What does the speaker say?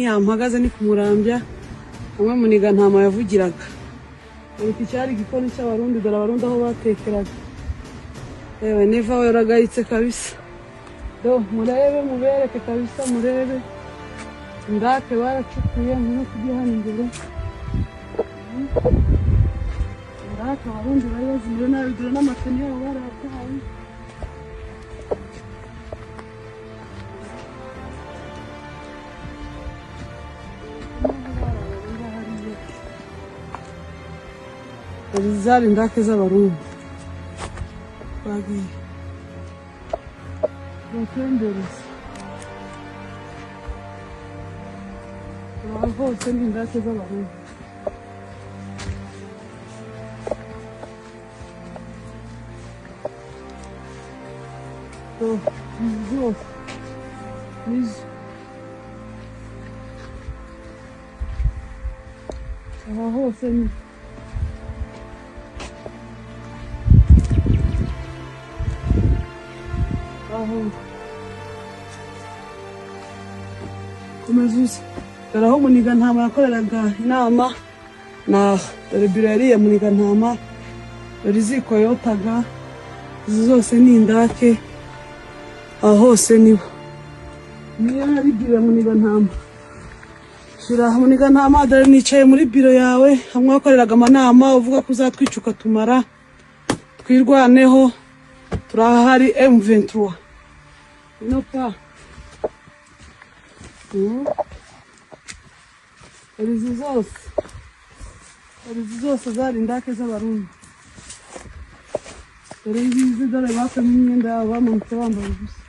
yampagaze ni kumurambya hamwe muniga ntama yavugiraga. Iki cyari igikoni cy'abarundi, dore abarundi aho batekeraga. Yewe niva yaragayitse kabisa. Do murebe mubereke kabisa, murebe ndake baracukuye no kugihana imbere. Ndake abarundi bayoze muri nabi, dore n'amateni yabo baratahaye. Zari ndake z'abarundi bagiye batembereza hose ni ndake z'abarundi. Zose nizo aha hose ni kumezuza. Dore aho muniga ntama yakoreraga inama na dore biro yariye muniga ntama, dore iziko yotaga, izi zose ni indake, aho hose niho niyo hari biro ya muniga ntama. Shira muniga ntama, dore nicaye muri biro yawe hamwe wakoreraga amanama uvuga ko uzatwica ukatumara twirwaneho, turahari M23 ino pa izi zose zari ndake z'abarundi. Dore ngizi, dore bakamye imyenda yabo bamanutse bambaye ubusa.